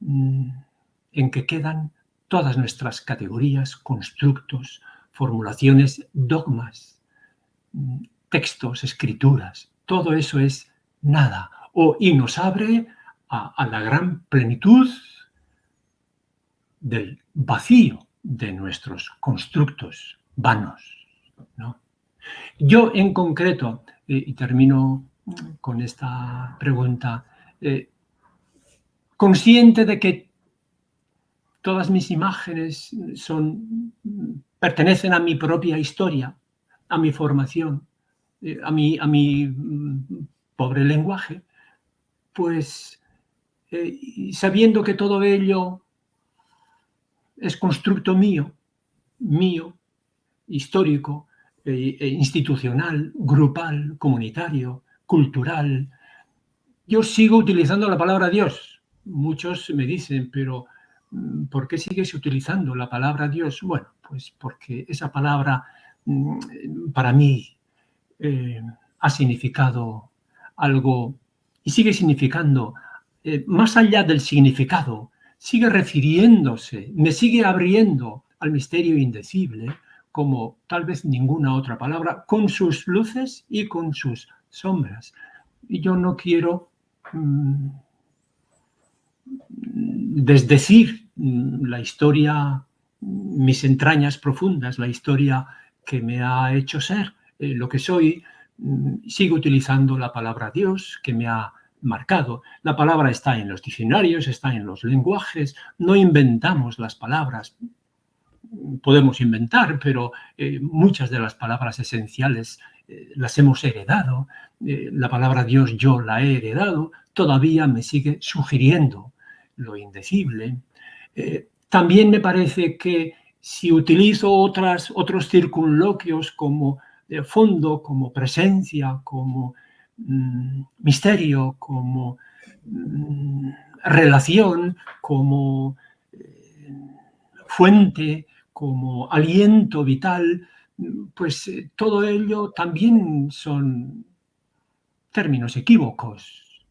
en que quedan todas nuestras categorías, constructos, formulaciones, dogmas, textos, escrituras, todo eso es nada. Y nos abre a la gran plenitud del vacío de nuestros constructos vanos, ¿no? Yo en concreto, y termino con esta pregunta, consciente de que todas mis imágenes pertenecen a mi propia historia, a mi formación, a mi pobre lenguaje, pues sabiendo que todo ello es constructo mío, histórico, institucional, grupal, comunitario, cultural. Yo sigo utilizando la palabra Dios. Muchos me dicen, pero ¿por qué sigues utilizando la palabra Dios? Bueno, pues porque esa palabra para mí ha significado algo y sigue significando, más allá del significado, sigue refiriéndose, me sigue abriendo al misterio indecible, como tal vez ninguna otra palabra, con sus luces y con sus sombras. Y yo no quiero desdecir la historia, mis entrañas profundas, la historia que me ha hecho ser lo que soy. Sigo utilizando la palabra Dios, que me ha marcado. La palabra está en los diccionarios, está en los lenguajes, no inventamos las palabras. Podemos inventar, pero muchas de las palabras esenciales las hemos heredado. La palabra Dios yo la he heredado, todavía me sigue sugiriendo lo indecible. También me parece que si utilizo otros circunloquios como fondo, como presencia, como misterio, como relación, como fuente, como aliento vital, pues todo ello también son términos equívocos.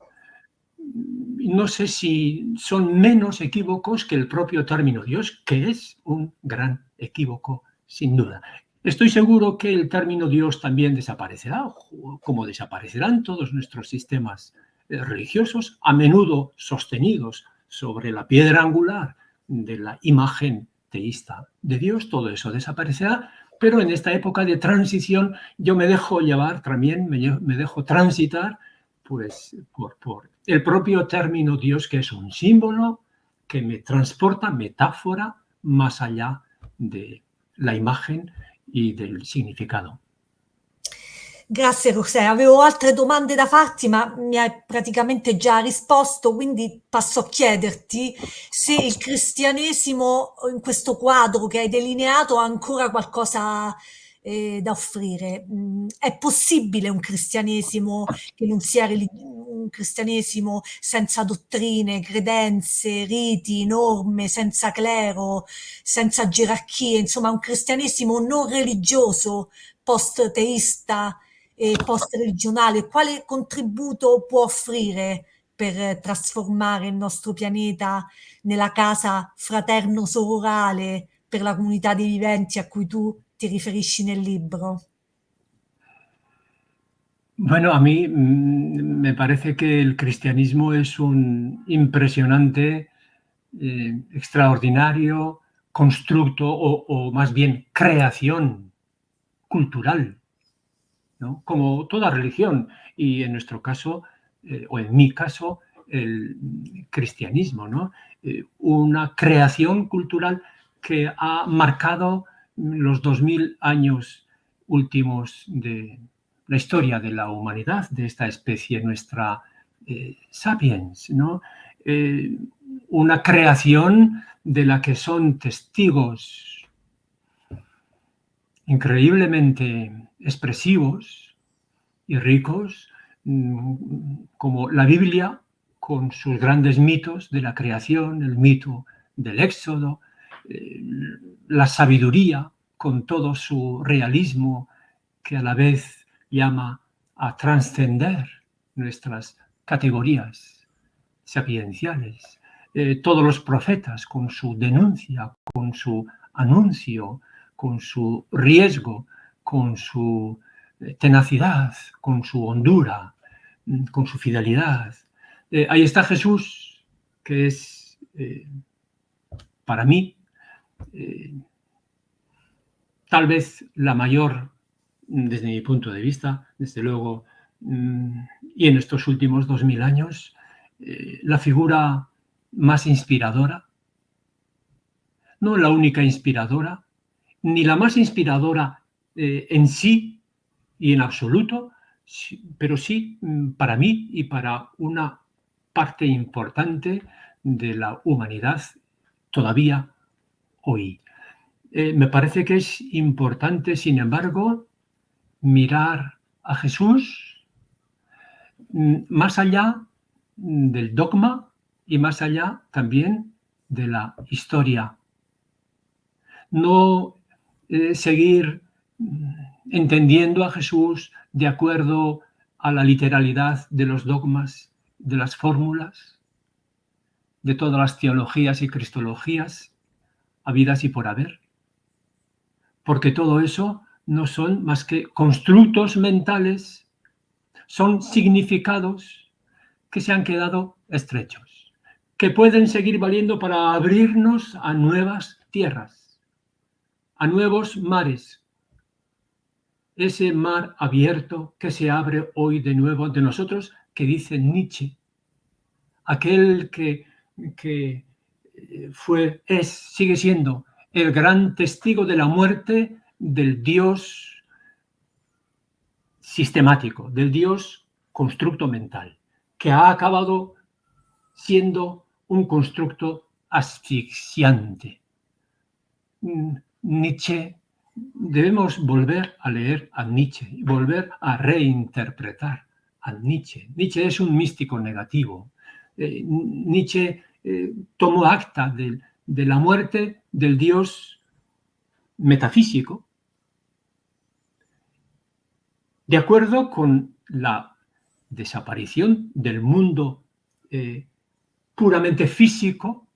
No sé si son menos equívocos que el propio término Dios, que es un gran equívoco, sin duda. Estoy seguro que el término Dios también desaparecerá, como desaparecerán todos nuestros sistemas religiosos, a menudo sostenidos sobre la piedra angular de la imagen teísta de Dios. Todo eso desaparecerá, pero en esta época de transición yo me dejo llevar también, me dejo transitar pues por el propio término Dios, que es un símbolo que me transporta, metáfora, más allá de la imagen e del significato. Grazie José, avevo altre domande da farti, ma mi hai praticamente già risposto, quindi passo a chiederti se il cristianesimo in questo quadro che hai delineato ha ancora qualcosa da offrire. È possibile un cristianesimo che non sia un cristianesimo senza dottrine, credenze, riti, norme, senza clero, senza gerarchie, insomma un cristianesimo non religioso, post-teista e post-religionale? Quale contributo può offrire per trasformare il nostro pianeta nella casa fraterno-sororale per la comunità dei viventi a cui tu ti riferisci nel libro? Bueno, a mí me parece que el cristianismo es un impresionante, extraordinario constructo o más bien creación cultural, ¿no? Como toda religión, y en nuestro caso, o en mi caso, el cristianismo, ¿no? Una creación cultural que ha marcado los 2000 años últimos de la historia de la humanidad, de esta especie, nuestra sapiens, ¿no? Una creación de la que son testigos increíblemente expresivos y ricos, como la Biblia, con sus grandes mitos de la creación, el mito del Éxodo, la sabiduría, con todo su realismo, que a la vez llama a trascender nuestras categorías sapienciales. Todos los profetas, con su denuncia, con su anuncio, con su riesgo, con su tenacidad, con su hondura, con su fidelidad. Ahí está Jesús, que es, para mí, tal vez la mayor, desde mi punto de vista, desde luego, y en estos últimos 2000 años, la figura más inspiradora, no la única inspiradora, ni la más inspiradora en sí y en absoluto, pero sí para mí y para una parte importante de la humanidad todavía hoy. Me parece que es importante, sin embargo, mirar a Jesús más allá del dogma y más allá también de la historia. No seguir entendiendo a Jesús de acuerdo a la literalidad de los dogmas, de las fórmulas, de todas las teologías y cristologías habidas y por haber, porque todo eso no son más que constructos mentales, son significados que se han quedado estrechos, que pueden seguir valiendo para abrirnos a nuevas tierras, a nuevos mares. Ese mar abierto que se abre hoy de nuevo ante nosotros, que dice Nietzsche, aquel que sigue siendo el gran testigo de la muerte del Dios sistemático, del Dios constructo mental, que ha acabado siendo un constructo asfixiante. Nietzsche, debemos volver a leer a Nietzsche y volver a reinterpretar a Nietzsche. Nietzsche es un místico negativo. Nietzsche tomó acta de la muerte del Dios metafísico, de acuerdo con la desaparición del mundo puramente físico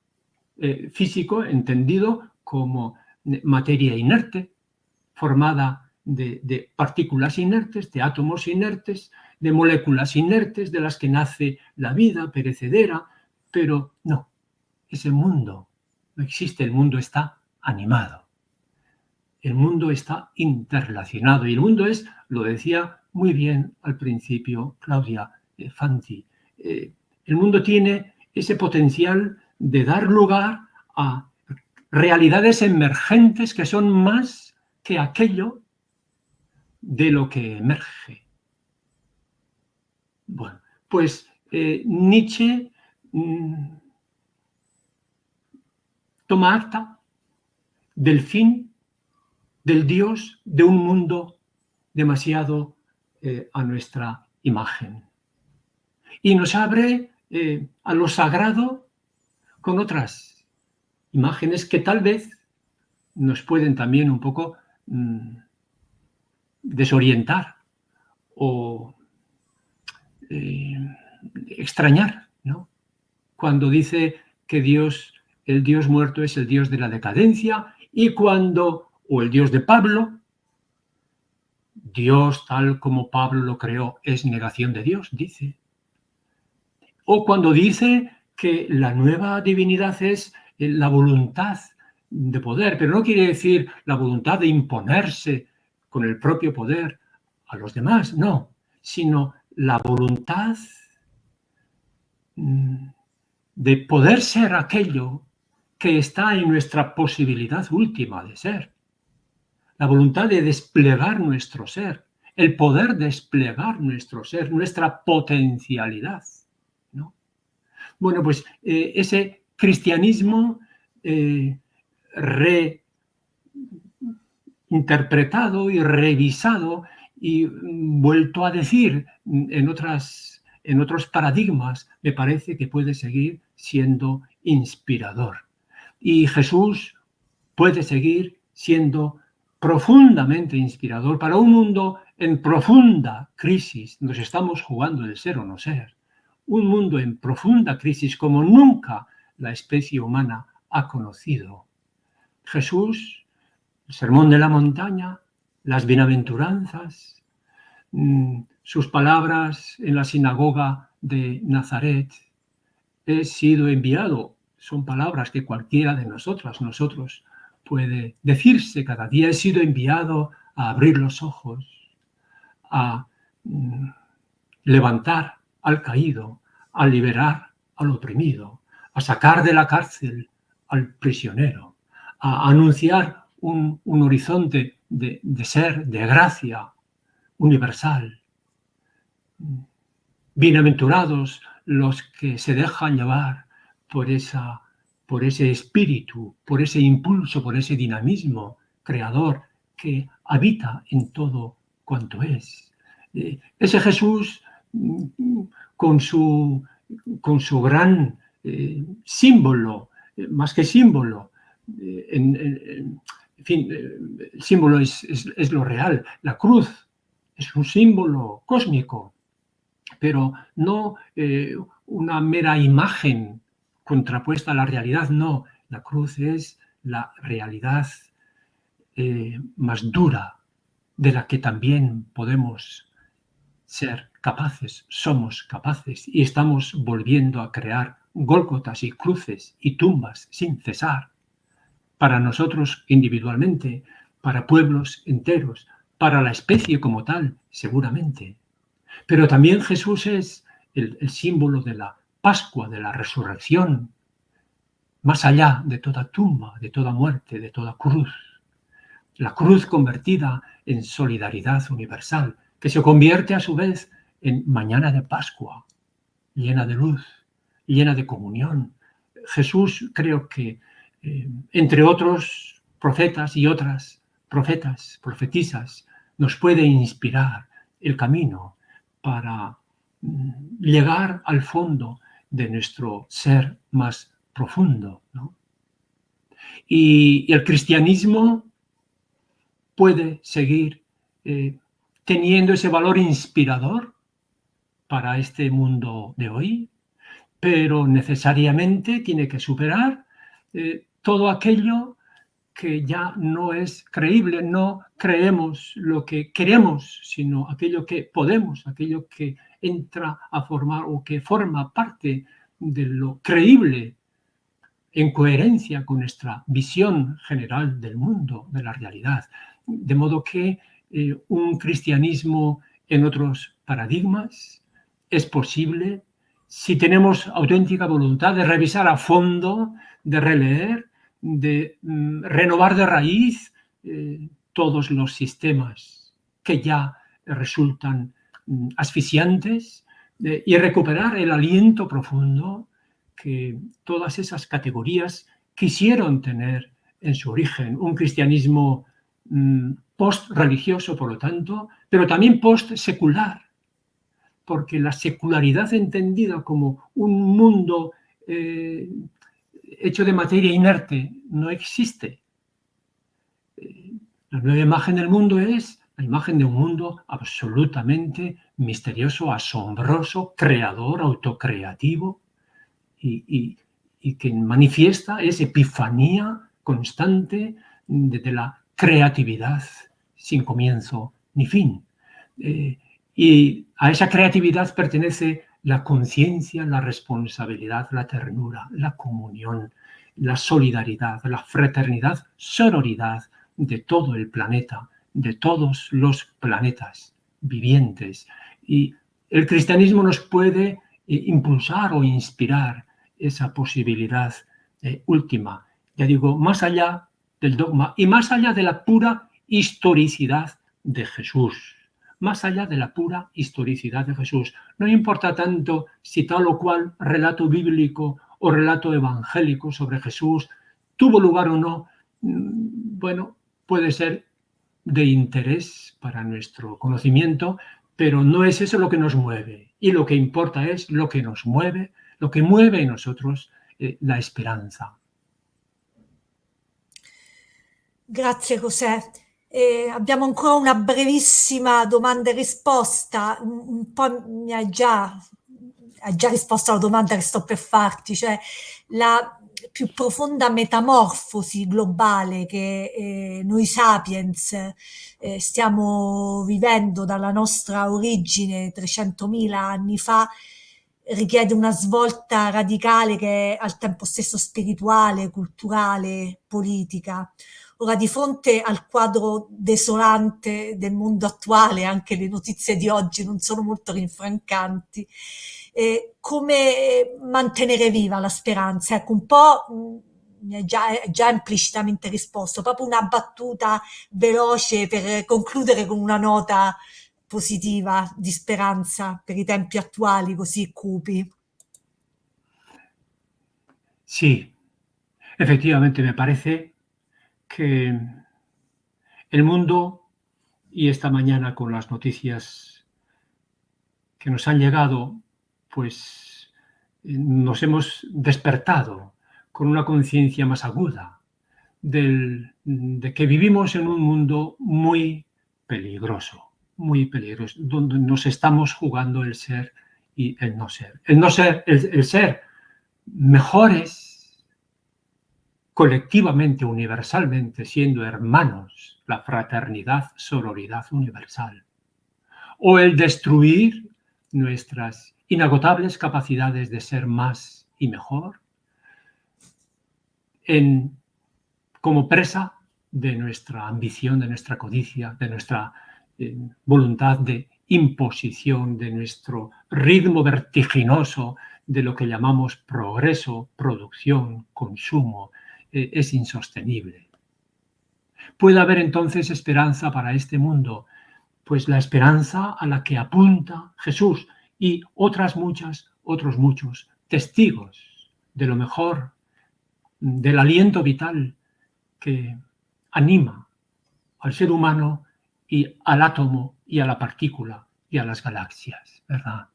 entendido como materia inerte, formada de partículas inertes, de átomos inertes, de moléculas inertes, de las que nace la vida perecedera, pero no, ese mundo no existe, el mundo está animado, el mundo está interrelacionado y el mundo es, lo decía muy bien al principio Claudia Fanti, el mundo tiene ese potencial de dar lugar a realidades emergentes que son más que aquello de lo que emerge. Bueno, pues Nietzsche toma acta del fin del Dios de un mundo demasiado a nuestra imagen. Y nos abre a lo sagrado con otras imágenes que tal vez nos pueden también un poco desorientar o extrañar, ¿no? Cuando dice que el Dios muerto es el Dios de la decadencia y o el Dios de Pablo, Dios tal como Pablo lo creó es negación de Dios, dice. O cuando dice que la nueva divinidad es la voluntad de poder, pero no quiere decir la voluntad de imponerse con el propio poder a los demás, no, sino la voluntad de poder ser aquello que está en nuestra posibilidad última de ser. La voluntad de desplegar nuestro ser el poder desplegar nuestro ser, nuestra potencialidad, ¿no? Bueno, pues ese cristianismo reinterpretado y revisado y vuelto a decir en otros paradigmas, me parece que puede seguir siendo inspirador. Y Jesús puede seguir siendo profundamente inspirador para un mundo en profunda crisis. Nos estamos jugando el ser o no ser. Un mundo en profunda crisis como nunca la especie humana ha conocido. Jesús, el Sermón de la Montaña, las bienaventuranzas, sus palabras en la sinagoga de Nazaret, he sido enviado, son palabras que cualquiera de nosotros puede decirse cada día, he sido enviado a abrir los ojos, a levantar al caído, a liberar al oprimido, a sacar de la cárcel al prisionero, a anunciar un horizonte de ser, de gracia universal. Bienaventurados los que se dejan llevar por ese espíritu, por ese impulso, por ese dinamismo creador que habita en todo cuanto es. Ese Jesús con su gran símbolo, más que símbolo, en fin, el símbolo es lo real. La cruz es un símbolo cósmico, pero no una mera imagen contrapuesta a la realidad, no. La cruz es la realidad más dura de la que también podemos ser capaces, somos capaces y estamos volviendo a crear gólgotas y cruces y tumbas sin cesar, para nosotros individualmente, para pueblos enteros, para la especie como tal, seguramente. Pero también Jesús es el símbolo de la Pascua, de la resurrección, más allá de toda tumba, de toda muerte, de toda cruz. La cruz convertida en solidaridad universal, que se convierte a su vez en mañana de Pascua, llena de luz, llena de comunión. Jesús, creo que, entre otros profetas y otras profetas, profetisas, nos puede inspirar el camino para llegar al fondo de nuestro ser más profundo, ¿no? Y el cristianismo puede seguir teniendo ese valor inspirador para este mundo de hoy, pero necesariamente tiene que superar todo aquello que ya no es creíble, no creemos lo que queremos, sino aquello que podemos, aquello que entra a formar o que forma parte de lo creíble en coherencia con nuestra visión general del mundo, de la realidad. De modo que un cristianismo en otros paradigmas es posible si tenemos auténtica voluntad de revisar a fondo, de releer, de renovar de raíz todos los sistemas que ya resultan asfixiantes y recuperar el aliento profundo que todas esas categorías quisieron tener en su origen. Un cristianismo post-religioso, por lo tanto, pero también post-secular, porque la secularidad entendida como un mundo hecho de materia inerte no existe. La nueva imagen del mundo es la imagen de un mundo absolutamente misterioso, asombroso, creador, autocreativo y que manifiesta esa epifanía constante de la creatividad sin comienzo ni fin. Y a esa creatividad pertenece la conciencia, la responsabilidad, la ternura, la comunión, la solidaridad, la fraternidad, sororidad de todo el planeta, de todos los planetas vivientes. Y el cristianismo nos puede impulsar o inspirar esa posibilidad última, ya digo, más allá del dogma y más allá de la pura historicidad de Jesús. más allá de la pura historicidad de Jesús. No importa tanto si tal o cual relato bíblico o relato evangélico sobre Jesús tuvo lugar o no. Bueno, puede ser de interés para nuestro conocimiento, pero no es eso lo que nos mueve. Y lo que importa es lo que nos mueve, lo que mueve en nosotros la esperanza. Grazie José. Abbiamo ancora una brevissima domanda e risposta. Un po' hai già risposto alla domanda che sto per farti, cioè la più profonda metamorfosi globale che noi sapiens stiamo vivendo dalla nostra origine 300.000 anni fa richiede una svolta radicale che è al tempo stesso spirituale, culturale, politica. Ora, di fronte al quadro desolante del mondo attuale, anche le notizie di oggi non sono molto rinfrancanti, come mantenere viva la speranza? Ecco, un po' mi hai già implicitamente risposto, proprio una battuta veloce per concludere con una nota positiva di speranza per i tempi attuali così cupi. Sí, efectivamente me parece que el mundo, y esta mañana con las noticias que nos han llegado, pues nos hemos despertado con una conciencia más aguda de que vivimos en un mundo muy peligroso, donde nos estamos jugando el ser y el no ser. El ser mejores colectivamente, universalmente, siendo hermanos, la fraternidad, sororidad universal. O el destruir nuestras inagotables capacidades de ser más y mejor como presa de nuestra ambición, de nuestra codicia, de nuestra voluntad de imposición, de nuestro ritmo vertiginoso de lo que llamamos progreso, producción, consumo. Es insostenible. ¿Puede haber entonces esperanza para este mundo? Pues la esperanza a la que apunta Jesús y otros muchos testigos de lo mejor, del aliento vital que anima al ser humano y al átomo y a la partícula y a las galaxias, ¿verdad?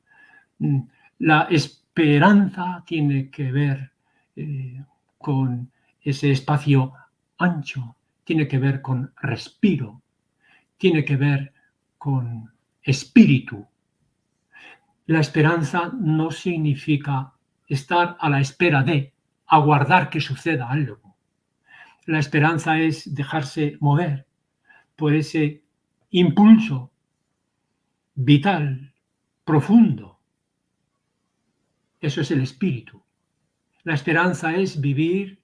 La esperanza tiene que ver con ese espacio ancho, tiene que ver con respiro, tiene que ver con espíritu. La esperanza no significa estar a la espera de, aguardar que suceda algo. La esperanza es dejarse mover por ese impulso vital, profundo. Eso es el espíritu. La esperanza es vivir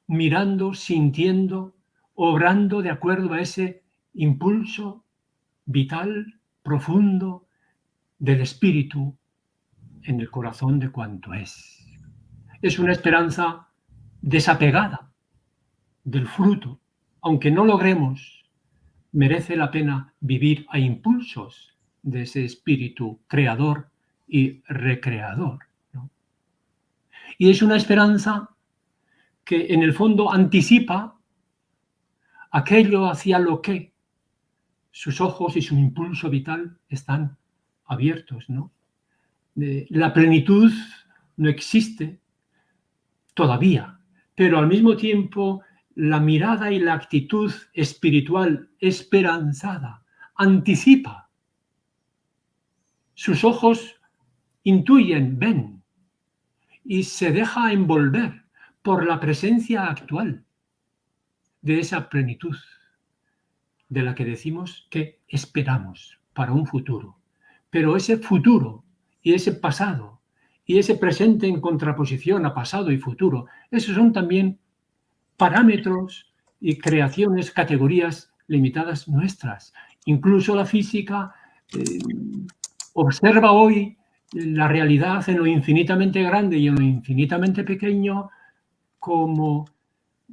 mirando, sintiendo, obrando de acuerdo a ese impulso vital, profundo del espíritu en el corazón de cuanto es. Es una esperanza desapegada del fruto. Aunque no logremos, merece la pena vivir a impulsos de ese espíritu creador y recreador, ¿no? Y es una esperanza que en el fondo anticipa aquello hacia lo que sus ojos y su impulso vital están abiertos, ¿no? La plenitud no existe todavía, pero al mismo tiempo la mirada y la actitud espiritual esperanzada anticipa. Sus ojos intuyen, ven, y se deja envolver por la presencia actual de esa plenitud de la que decimos que esperamos para un futuro. Pero ese futuro y ese pasado y ese presente en contraposición a pasado y futuro, esos son también parámetros y creaciones, categorías limitadas nuestras. Incluso la física observa hoy la realidad en lo infinitamente grande y en lo infinitamente pequeño como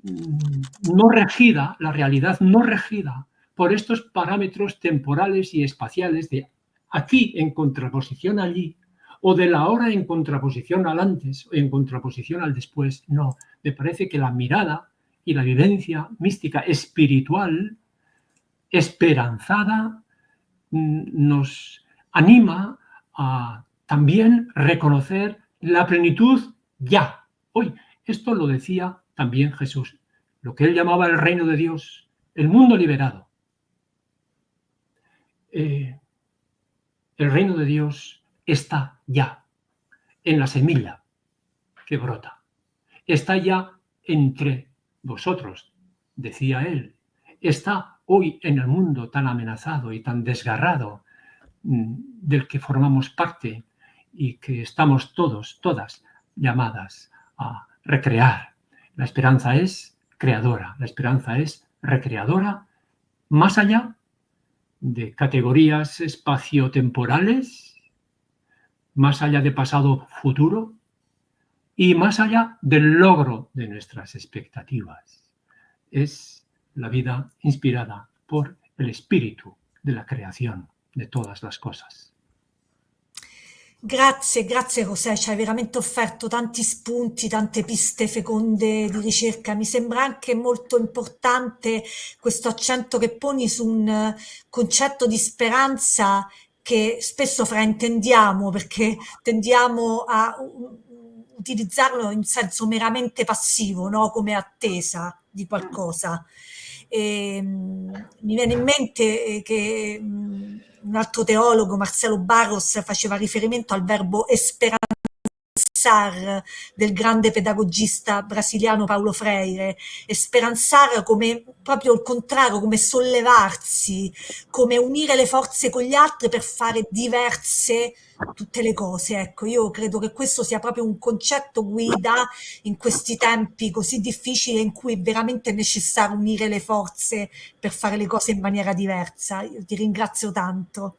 no regida, la realidad no regida por estos parámetros temporales y espaciales de aquí en contraposición allí, o de la hora en contraposición al antes o en contraposición al después. No, me parece que la mirada y la vivencia mística espiritual, esperanzada, nos anima a también reconocer la plenitud ya. Hoy, esto lo decía también Jesús, lo que él llamaba el reino de Dios, el mundo liberado. El reino de Dios está ya en la semilla que brota. Está ya entre vosotros, decía él. Está hoy en el mundo tan amenazado y tan desgarrado del que formamos parte y que estamos todos, todas llamadas a recrear. La esperanza es creadora, la esperanza es recreadora, más allá de categorías espaciotemporales, más allá de pasado-futuro y más allá del logro de nuestras expectativas. Es la vida inspirada por el espíritu de la creación de todas las cosas. Grazie José, ci hai veramente offerto tanti spunti, tante piste feconde di ricerca. Mi sembra anche molto importante questo accento che poni su un concetto di speranza che spesso fraintendiamo, perché tendiamo a utilizzarlo in senso meramente passivo, no? Come attesa di qualcosa. Mi viene in mente che un altro teologo, Marcelo Barros, faceva riferimento al verbo esperanzar del grande pedagogista brasiliano Paulo Freire. Esperanzare come proprio il contrario, come sollevarsi, come unire le forze con gli altri per fare diverse tutte le cose. Ecco, io credo che questo sia proprio un concetto guida in questi tempi così difficili in cui veramente è necessario unire le forze per fare le cose in maniera diversa. Io ti ringrazio tanto.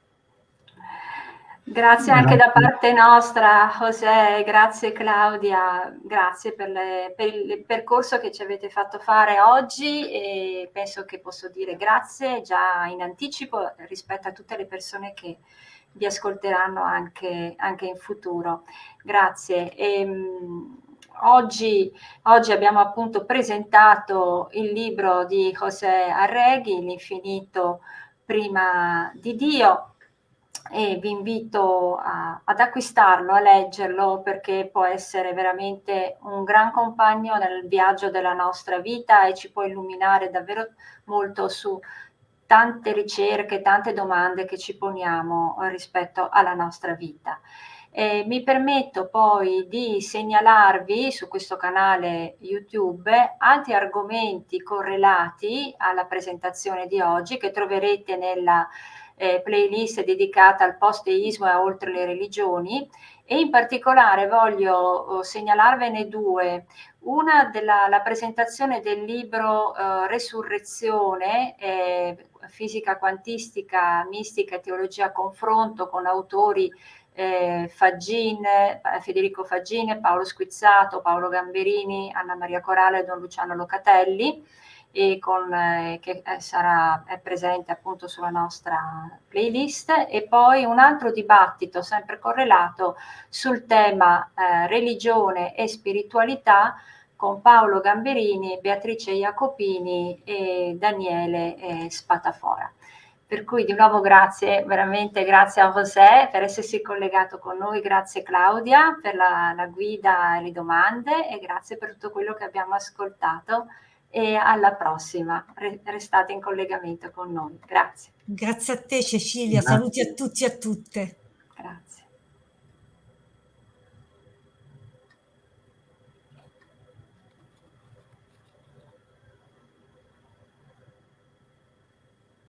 Grazie anche da parte nostra, José, grazie Claudia, grazie per il percorso che ci avete fatto fare oggi e penso che posso dire grazie già in anticipo rispetto a tutte le persone che vi ascolteranno anche in futuro. Grazie. Oggi abbiamo appunto presentato il libro di José Arregui, L'infinito prima di Dio, e vi invito ad acquistarlo, a leggerlo, perché può essere veramente un gran compagno nel viaggio della nostra vita e ci può illuminare davvero molto su tante ricerche, tante domande che ci poniamo rispetto alla nostra vita. Mi permetto poi di segnalarvi su questo canale YouTube altri argomenti correlati alla presentazione di oggi che troverete nella playlist dedicata al post-teismo e a oltre le religioni, e in particolare voglio segnalarvene due. Una della presentazione del libro Resurrezione, fisica quantistica, mistica e teologia a confronto, con autori Federico Faggin, Paolo Squizzato, Paolo Gamberini, Anna Maria Corale e Don Luciano Locatelli, e che è presente appunto sulla nostra playlist. E poi un altro dibattito sempre correlato sul tema religione e spiritualità, con Paolo Gamberini, Beatrice Jacopini e Daniele Spatafora. Per cui di nuovo grazie, veramente grazie a José per essersi collegato con noi, grazie Claudia per la guida e le domande, e grazie per tutto quello che abbiamo ascoltato, e alla prossima, restate in collegamento con noi. Grazie. Grazie a te Cecilia, Grazie. saluti a tutti e a tutte. Grazie.